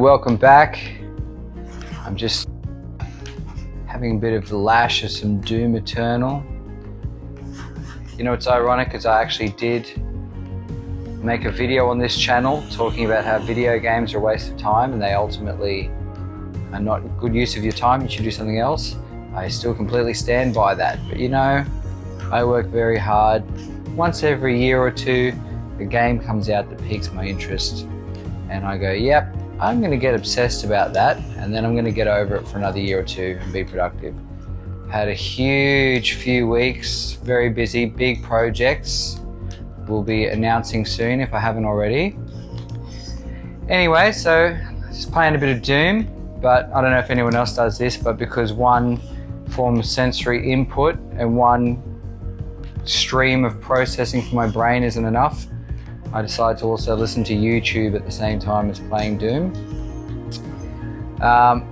welcome back. I'm just having a bit of the lash of some doom eternal. You know, it's ironic because I actually did make a video on this channel talking about how video games are a waste of time and they ultimately are not good use of your time. You should do something else. I still completely stand by that. But you know, I work very hard. Once every year or two, a game comes out that piques my interest and I go, yep, I'm going to get obsessed about that, and then I'm going to get over it for another year or two and be productive. Had a huge few weeks, very busy, big projects. We'll be announcing soon if I haven't already. Anyway, so just playing a bit of Doom, but I don't know if anyone else does this, but because one form of sensory input and one stream of processing for my brain isn't enough, I decided to also listen to YouTube at the same time as playing Doom. And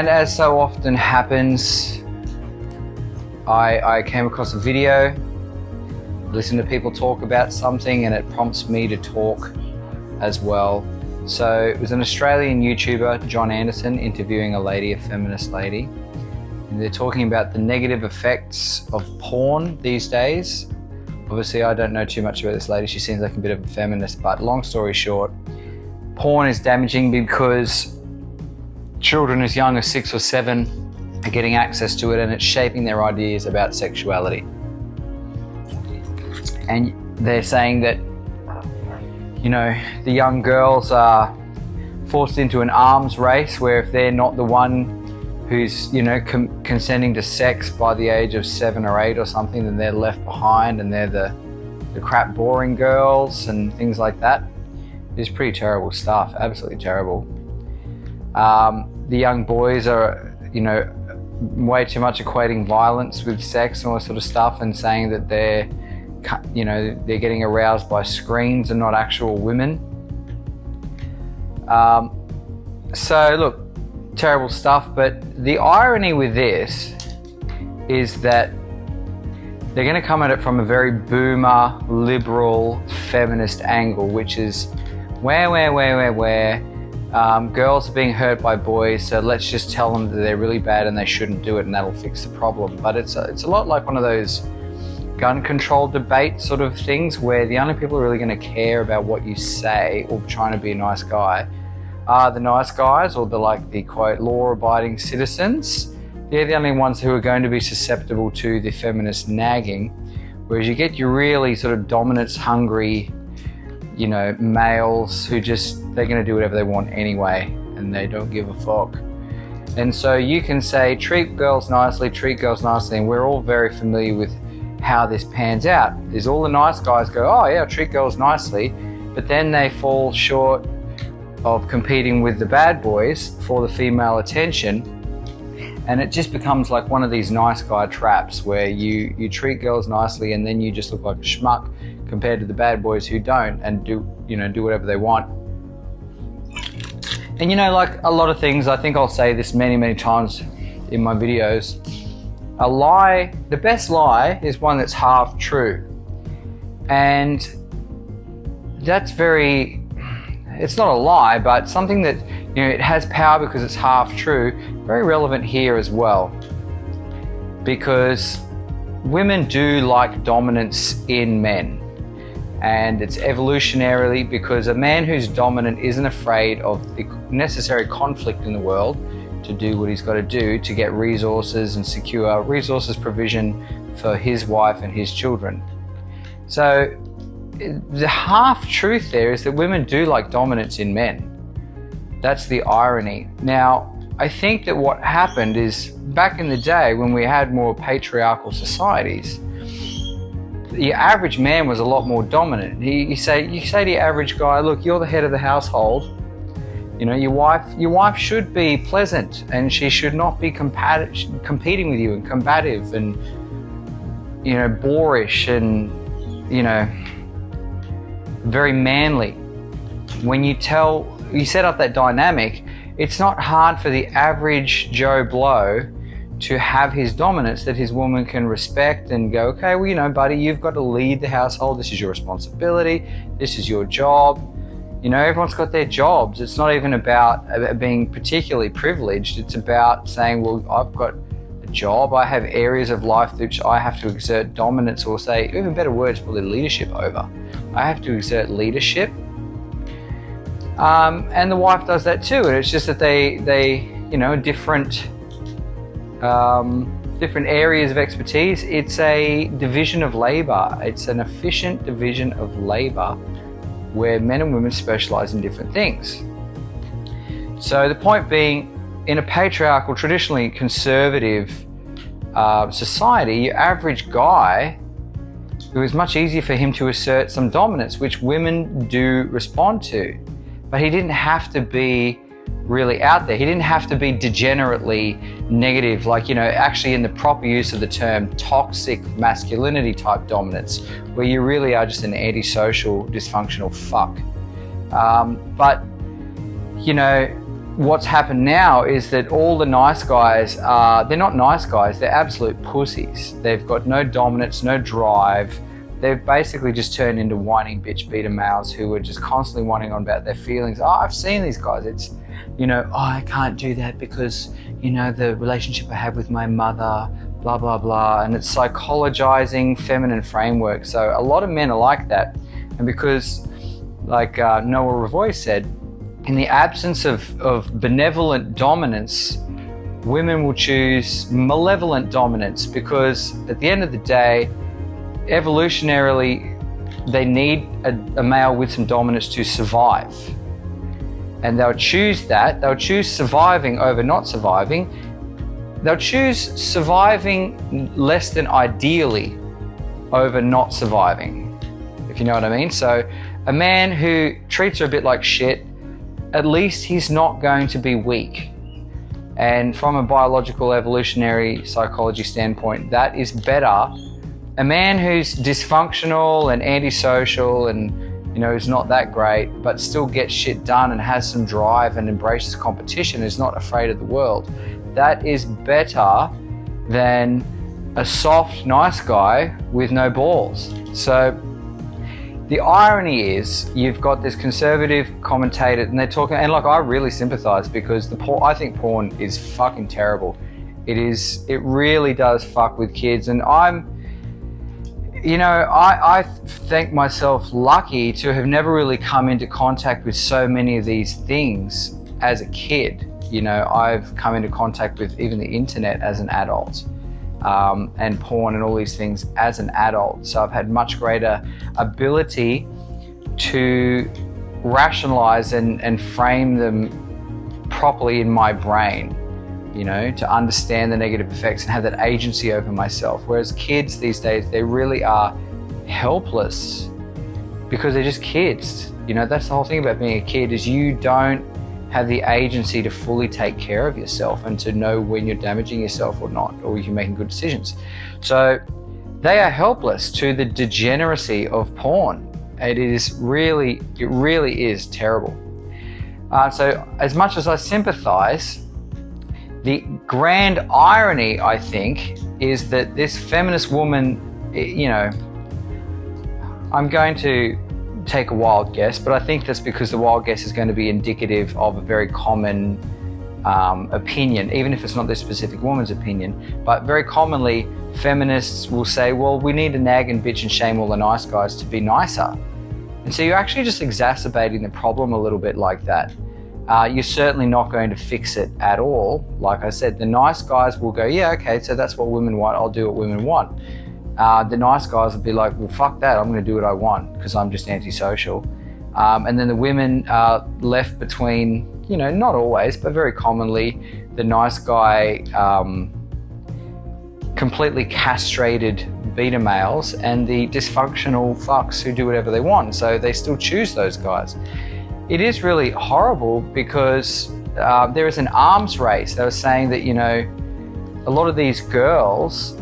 as so often happens, I came across a video, listened to people talk about something, and it prompts me to talk as well. So it was an Australian YouTuber, John Anderson, interviewing a lady, a feminist lady. And they're talking about the negative effects of porn these days. Obviously, I don't know too much about this lady. She seems like a bit of a feminist, but long story short, porn is damaging because children as young as 6 or 7 are getting access to it, and it's shaping their ideas about sexuality. And they're saying that, you know, the young girls are forced into an arms race where if they're not the one who's, you know, consenting to sex by the age of 7 or 8 or something, then they're left behind and they're the crap boring girls and things like that. It's pretty terrible stuff, absolutely terrible. The young boys are, you know, way too much equating violence with sex and all that sort of stuff, and saying that they're, you know, they're getting aroused by screens and not actual women. So look, terrible stuff, but the irony with this is that they're going to come at it from a very boomer, liberal, feminist angle, which is where girls are being hurt by boys, so let's just tell them that they're really bad and they shouldn't do it and that'll fix the problem. But it's a lot like one of those gun control debate sort of things where the only people who are really going to care about what you say or trying to be a nice guy are the nice guys, or the quote law-abiding citizens. They're the only ones who are going to be susceptible to the feminist nagging, whereas you get your really sort of dominance-hungry, you know, males who they're going to do whatever they want anyway, and they don't give a fuck. And so you can say, treat girls nicely, and we're all very familiar with how this pans out. Is all the nice guys go, oh yeah, treat girls nicely, but then they fall short of competing with the bad boys for the female attention, and it just becomes like one of these nice guy traps where you treat girls nicely and then you just look like a schmuck compared to the bad boys who don't and do whatever they want. And you know, like a lot of things, I think I'll say this many times in my videos, a lie, the best lie is one that's half true. And that's it's not a lie, but something that, you know, it has power because it's half true, very relevant here as well. Because women do like dominance in men. And it's evolutionarily because a man who's dominant isn't afraid of the necessary conflict in the world to do what he's got to do to get resources and secure resources provision for his wife and his children. So the half truth there is that women do like dominance in men. That's the irony. Now, I think that what happened is back in the day when we had more patriarchal societies, the average man was a lot more dominant. You say to your average guy, look, you're the head of the household. You know, your wife should be pleasant and she should not be competing with you and combative and, you know, boorish and, you know, very manly. When you set up that dynamic, it's not hard for the average Joe Blow to have his dominance that his woman can respect and go, okay, well, you know, buddy, you've got to lead the household. This is your responsibility. This is your job. You know, everyone's got their jobs. It's not even about being particularly privileged. It's about saying, well, I've got a job. I have areas of life which I have to exert dominance, or say, even better words, probably leadership over. I have to exert leadership. And the wife does that too. And it's just that they you know, different areas of expertise. It's a division of labor. It's an efficient division of labor where men and women specialize in different things. So the point being, in a patriarchal, traditionally conservative society, your average guy, it was much easier for him to assert some dominance, which women do respond to. But he didn't have to be really out there. He didn't have to be degenerately negative, like, you know, actually in the proper use of the term, toxic masculinity type dominance, where you really are just an antisocial, dysfunctional fuck. But, you know, what's happened now is that all the nice guys they're not nice guys, they're absolute pussies. They've got no dominance, no drive. They've basically just turned into whining bitch beta males who are just constantly whining on about their feelings. Oh, I've seen these guys. It's, you know, oh, I can't do that because, you know, the relationship I have with my mother, blah, blah, blah. And it's psychologizing feminine framework. So a lot of men are like that. And because, like Noah Ravoy said, in the absence of benevolent dominance, women will choose malevolent dominance, because at the end of the day, evolutionarily, they need a male with some dominance to survive. And they'll choose that. They'll choose surviving over not surviving. They'll choose surviving less than ideally over not surviving, if you know what I mean. So a man who treats her a bit like shit, at least he's not going to be weak. And from a biological evolutionary psychology standpoint, that is better. A man who's dysfunctional and antisocial and, you know, is not that great, but still gets shit done and has some drive and embraces competition, is not afraid of the world, that is better than a soft, nice guy with no balls. So the irony is, you've got this conservative commentator, and they're talking, and like, I really sympathize, because I think porn is fucking terrible. It really does fuck with kids, and I think myself lucky to have never really come into contact with so many of these things as a kid. You know, I've come into contact with even the internet as an adult, and porn and all these things as an adult. So I've had much greater ability to rationalize and frame them properly in my brain, you know, to understand the negative effects and have that agency over myself. Whereas kids these days, they really are helpless because they're just kids. You know, that's the whole thing about being a kid, is you don't have the agency to fully take care of yourself and to know when you're damaging yourself or not, or you're making good decisions. So they are helpless to the degeneracy of porn. It really is terrible. So as much as I sympathize, the grand irony, I think, is that this feminist woman, you know, I'm going to take a wild guess, but I think that's because the wild guess is going to be indicative of a very common opinion, even if it's not this specific woman's opinion. But very commonly, feminists will say, well, we need to nag and bitch and shame all the nice guys to be nicer. And so you're actually just exacerbating the problem a little bit like that. You're certainly not going to fix it at all. Like I said, the nice guys will go, yeah, okay, so that's what women want, I'll do what women want. The nice guys will be like, well, fuck that, I'm going to do what I want because I'm just antisocial. And then the women are left between, you know, not always, but very commonly, the nice guy completely castrated beta males and the dysfunctional fucks who do whatever they want. So they still choose those guys. It is really horrible because there is an arms race. They were saying that, you know, a lot of these girls,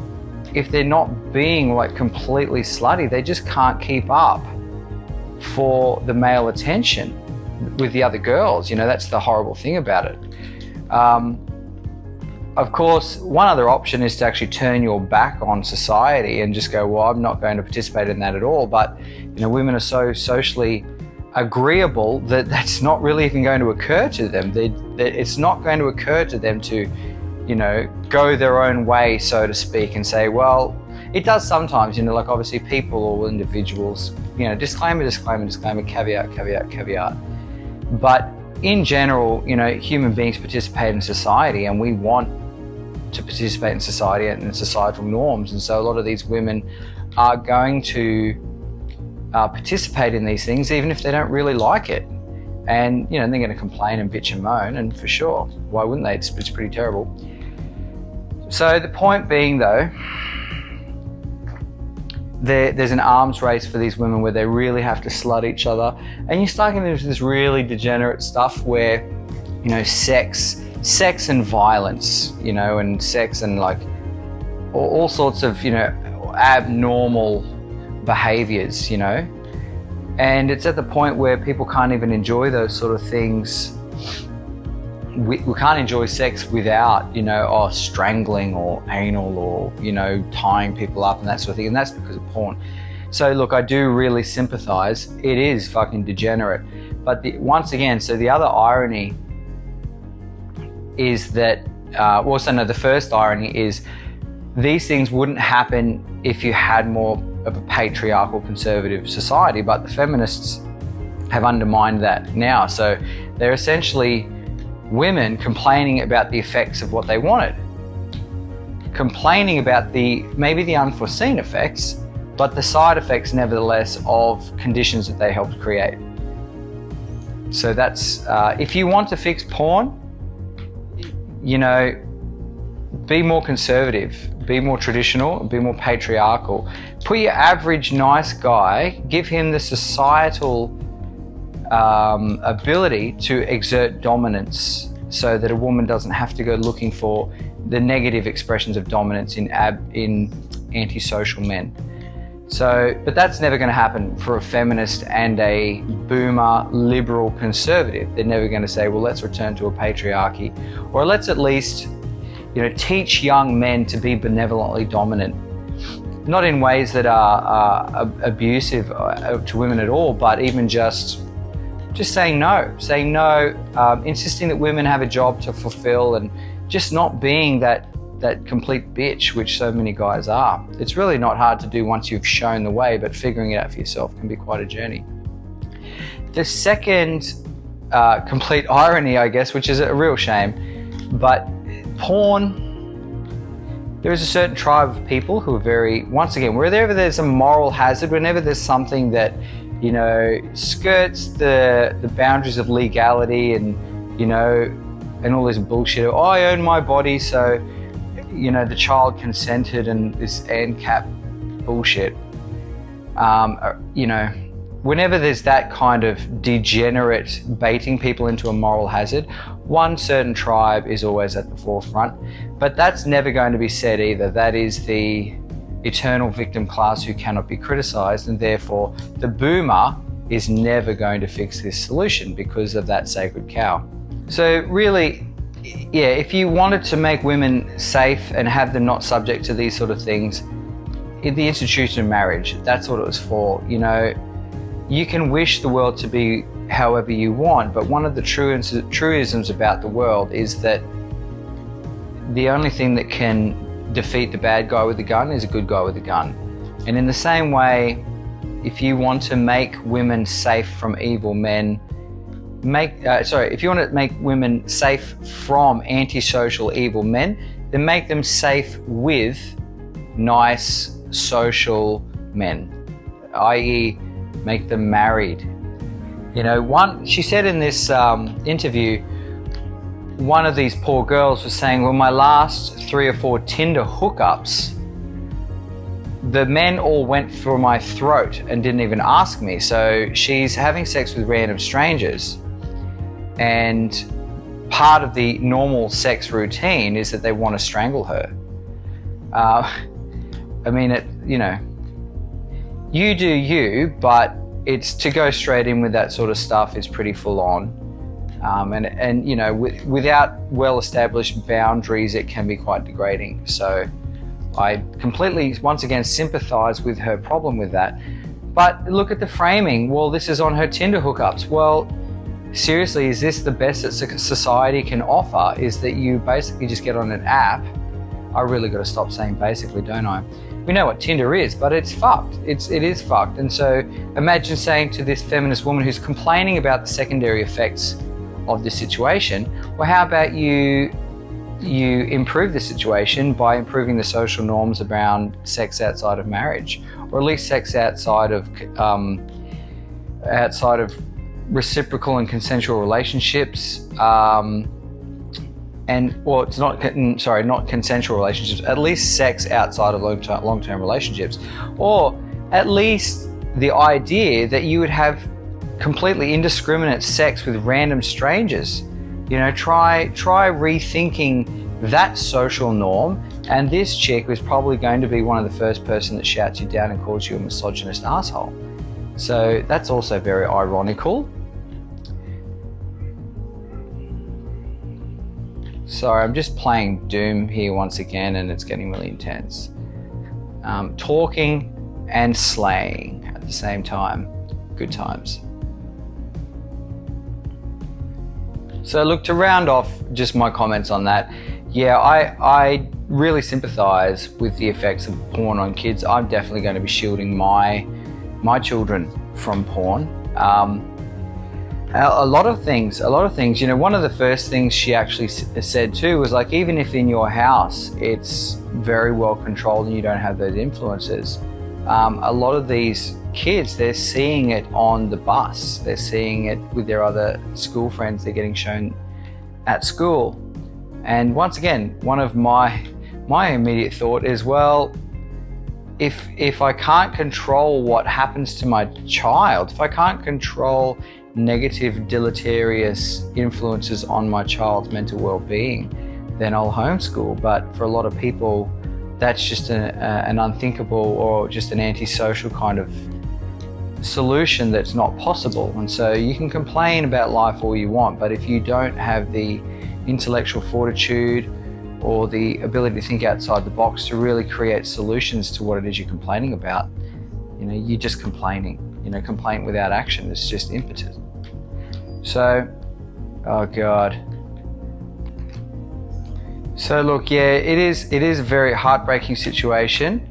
if they're not being like completely slutty, they just can't keep up for the male attention with the other girls. You know, that's the horrible thing about it. Of course, one other option is to actually turn your back on society and just go, well, I'm not going to participate in that at all. But, you know, women are so socially agreeable that that's not really even going to occur to them. That it's not going to occur to them to, go their own way, so to speak, and say, well, it does sometimes, like obviously people or individuals, disclaimer, caveat. But in general, human beings participate in society, and we want to participate in society and in societal norms. And so a lot of these women are going to participate in these things, even if they don't really like it. And, they're going to complain and bitch and moan, and for sure, why wouldn't they? It's pretty terrible. So the point being, though, there's an arms race for these women where they really have to slut each other, and you start getting into this really degenerate stuff where, sex and violence, and sex and like all sorts of, abnormal behaviors, and it's at the point where people can't even enjoy those sort of things. We can't enjoy sex without, strangling or anal or, tying people up and that sort of thing. And that's because of porn. So look, I do really sympathize. It is fucking degenerate. But once again, so the other irony is that, the first irony is these things wouldn't happen if you had more of a patriarchal conservative society, but the feminists have undermined that now. So they're essentially women complaining about the effects of what they wanted, complaining about maybe the unforeseen effects, but the side effects nevertheless of conditions that they helped create. So that's, if you want to fix porn, be more conservative, be more traditional, be more patriarchal. Put your average nice guy, give him the societal ability to exert dominance, so that a woman doesn't have to go looking for the negative expressions of dominance in antisocial men. So, but that's never going to happen for a feminist and a boomer liberal conservative. They're never going to say, well, let's return to a patriarchy, or let's at least, teach young men to be benevolently dominant. Not in ways that are abusive to women at all, but even just saying no, insisting that women have a job to fulfill, and just not being that complete bitch, which so many guys are. It's really not hard to do once you've shown the way, but figuring it out for yourself can be quite a journey. The second complete irony, I guess, which is a real shame, but porn, there is a certain tribe of people who are very, once again, wherever there's a moral hazard, whenever there's something that skirts the boundaries of legality and, and all this bullshit. Oh, I own my body, so, the child consented and this ANCAP bullshit. Whenever there's that kind of degenerate baiting people into a moral hazard, one certain tribe is always at the forefront. But that's never going to be said either. That is the eternal victim class who cannot be criticized, and therefore the boomer is never going to fix this solution because of that sacred cow. So really, yeah, if you wanted to make women safe and have them not subject to these sort of things, the institution of marriage, that's what it was for. You can wish the world to be however you want, but one of the truisms about the world is that the only thing that can defeat the bad guy with the gun is a good guy with a gun. And in the same way, if you want to make women safe from evil men, if you want to make women safe from antisocial evil men, then make them safe with nice social men, i.e. make them married. She said in this interview, one of these poor girls was saying, well, my last 3 or 4 Tinder hookups, the men all went for my throat and didn't even ask me. So she's having sex with random strangers, and part of the normal sex routine is that they want to strangle her. You do you, but it's to go straight in with that sort of stuff is pretty full on. Without well-established boundaries, it can be quite degrading. So I completely, once again, sympathize with her problem with that. But look at the framing. Well, this is on her Tinder hookups. Well, seriously, is this the best that society can offer? Is that you basically just get on an app? I really got to stop saying basically, don't I? We know what Tinder is, but it's fucked. It is fucked. And so imagine saying to this feminist woman who's complaining about the secondary effects of this situation, well, how about you improve the situation by improving the social norms around sex outside of marriage, or at least sex outside of reciprocal and consensual relationships, not consensual relationships, at least sex outside of long-term relationships, or at least the idea that you would have completely indiscriminate sex with random strangers. Try rethinking that social norm, and this chick was probably going to be one of the first person that shouts you down and calls you a misogynist asshole. So that's also very ironical. Sorry, I'm just playing Doom here once again, and it's getting really intense. Talking and slaying at the same time. Good times. So look, to round off just my comments on that, yeah, I really sympathise with the effects of porn on kids. I'm definitely going to be shielding my children from porn. A lot of things, one of the first things she actually said too was like, even if in your house it's very well controlled and you don't have those influences, a lot of these kids, they're seeing it on the bus, they're seeing it with their other school friends, they're getting shown at school. And once again, one of my immediate thought is, well, if I can't control what happens to my child, if I can't control negative deleterious influences on my child's mental well-being, then I'll homeschool. But for a lot of people, that's just an unthinkable or just an antisocial kind of solution that's not possible. And so you can complain about life all you want, but if you don't have the intellectual fortitude or the ability to think outside the box to really create solutions to what it is you're complaining about, you're just complaining. Complaint without action is just impotent. So, oh God. So look, yeah, it is a very heartbreaking situation.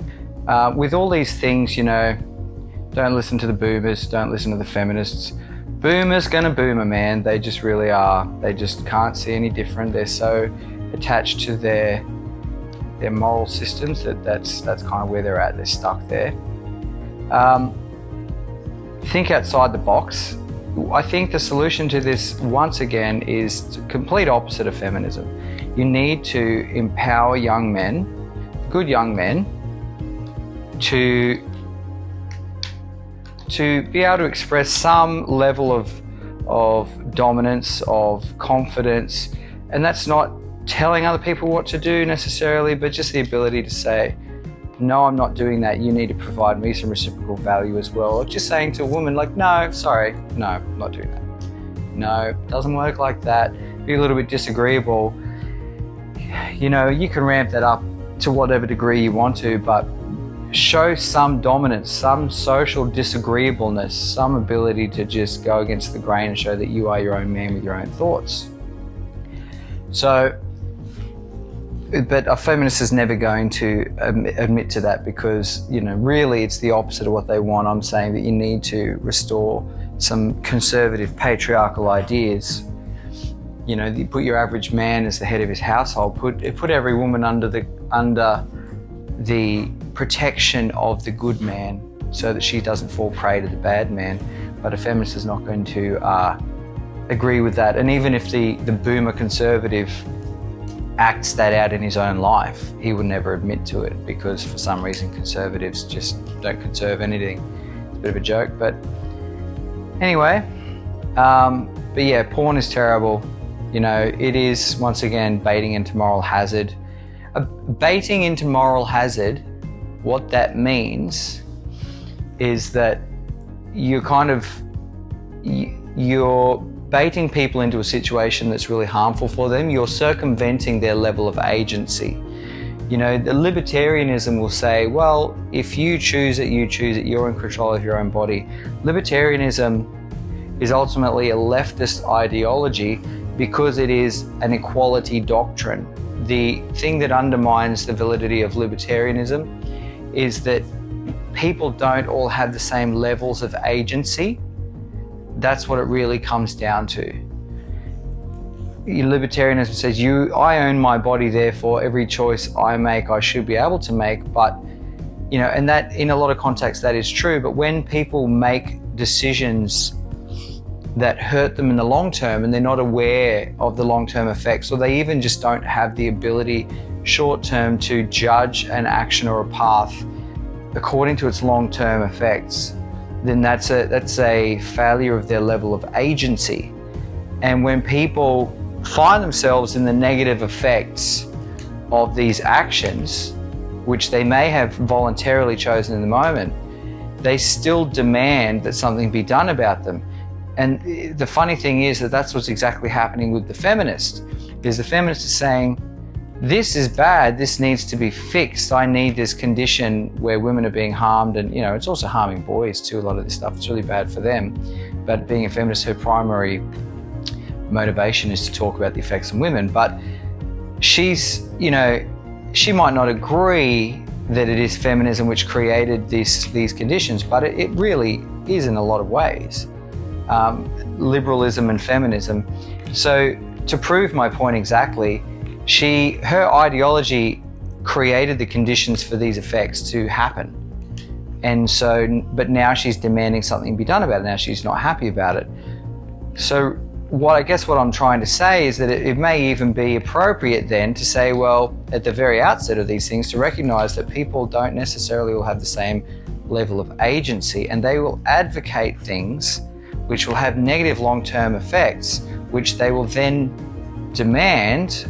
With all these things, don't listen to the boomers, don't listen to the feminists. Boomers gonna boomer, man. They just really are. They just can't see any different. They're so attached to their moral systems that's kind of where they're at. They're stuck there. Think outside the box. I think the solution to this, once again, is complete opposite of feminism. You need to empower young men, good young men, to be able to express some level of dominance, of confidence, and that's not telling other people what to do necessarily, but just the ability to say, no, I'm not doing that, you need to provide me some reciprocal value as well. Or just saying to a woman, like, no, sorry, no, I'm not doing that. No, it doesn't work like that. Be a little bit disagreeable. You can ramp that up to whatever degree you want to, but show some dominance, some social disagreeableness, some ability to just go against the grain and show that you are your own man with your own thoughts. So, but a feminist is never going to admit to that, because, really it's the opposite of what they want. I'm saying that you need to restore some conservative patriarchal ideas. You put your average man as the head of his household, put every woman under the protection of the good man, so that she doesn't fall prey to the bad man. But a feminist is not going to agree with that. And even if the boomer conservative acts that out in his own life, he would never admit to it, because for some reason conservatives just don't conserve anything. It's a bit of a joke, but anyway. But yeah, porn is terrible. It is, once again, baiting into moral hazard. Baiting into moral hazard, what that means is that you're baiting people into a situation that's really harmful for them. You're circumventing their level of agency. You know, the libertarianism will say, well, if you choose it, you choose it, you're in control of your own body. Libertarianism is ultimately a leftist ideology because it is an equality doctrine. The thing that undermines the validity of libertarianism is that people don't all have the same levels of agency. That's what it really comes down to. Libertarianism says, I own my body, therefore every choice I make, I should be able to make. But, you know, and that in a lot of contexts that is true. But when people make decisions that hurt them in the long term and they're not aware of the long-term effects, or they even just don't have the ability short-term to judge an action or a path according to its long-term effects, then that's a failure of their level of agency. And when people find themselves in the negative effects of these actions, which they may have voluntarily chosen in the moment, they still demand that something be done about them. And the funny thing is that that's what's exactly happening with the feminist, is the feminist is saying, this is bad, this needs to be fixed, I need this condition where women are being harmed, and, you know, it's also harming boys too, a lot of this stuff, it's really bad for them. But being a feminist, her primary motivation is to talk about the effects on women. But she's, you know, she might not agree that it is feminism which created these conditions, but it really is in a lot of ways. Liberalism and feminism. So to prove my point exactly, her ideology created the conditions for these effects to happen. And so, but now she's demanding something be done about it. Now she's not happy about it. So what I'm trying to say is that it may even be appropriate then to say, well, at the very outset of these things, to recognize that people don't necessarily all have the same level of agency, and they will advocate things which will have negative long-term effects, which they will then demand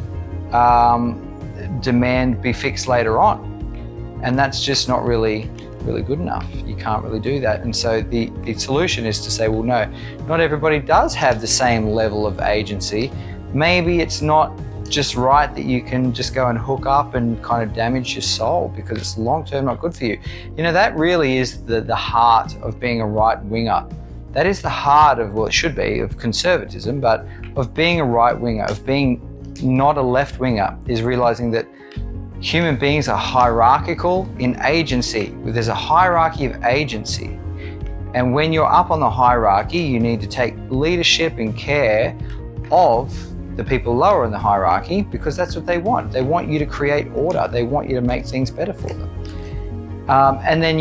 be fixed later on. And that's just not really good enough. You can't really do that. And so the solution is to say, well, no, not everybody does have the same level of agency. Maybe it's not just right that you can just go and hook up and kind of damage your soul because it's long-term not good for you. You know, that really is the heart of being a right-winger. That is the heart of, well, it should be, of conservatism, but of being a right-winger, of being not a left-winger, is realizing that human beings are hierarchical in agency. There's a hierarchy of agency. And when you're up on the hierarchy, you need to take leadership and care of the people lower in the hierarchy, because that's what they want. They want you to create order. They want you to make things better for them. And then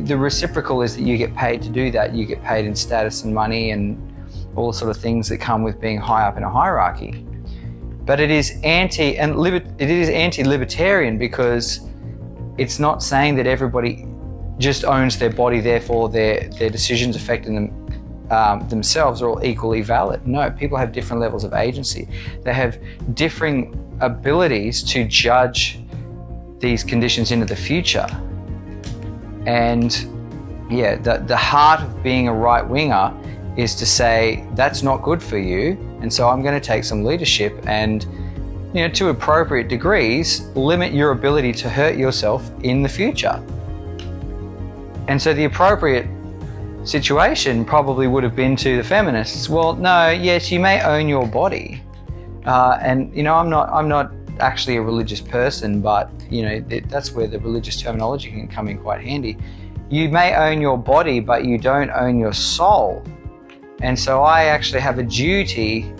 the reciprocal is that you get paid to do that. You get paid in status and money and all the sort of things that come with being high up in a hierarchy. But it is anti-libertarian because it's not saying that everybody just owns their body, therefore their decisions affecting them themselves are all equally valid. No, people have different levels of agency. They have differing abilities to judge these conditions into the future. And yeah, the heart of being a right-winger is to say, that's not good for you, and so I'm going to take some leadership and, you know, to appropriate degrees, limit your ability to hurt yourself in the future. And so the appropriate situation probably would have been to the feminists, well, no, yes, you may own your body. And, you know, I'm not actually a religious person, but, you know, that's where the religious terminology can come in quite handy. You may own your body, but you don't own your soul. And so I actually have a duty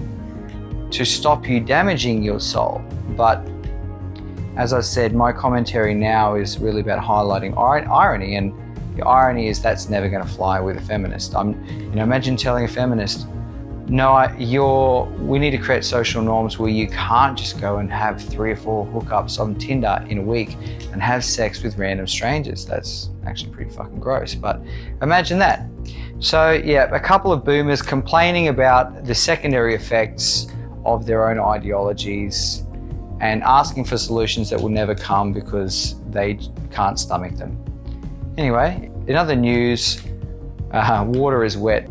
to stop you damaging your soul. But as I said, my commentary now is really about highlighting irony, and the irony is that's never going to fly with a feminist. Imagine telling a feminist, no, we need to create social norms where you can't just go and have 3 or 4 hookups on Tinder in a week and have sex with random strangers. That's actually pretty fucking gross, but imagine that. So yeah, a couple of boomers complaining about the secondary effects of their own ideologies and asking for solutions that will never come because they can't stomach them. Anyway, in other news, water is wet.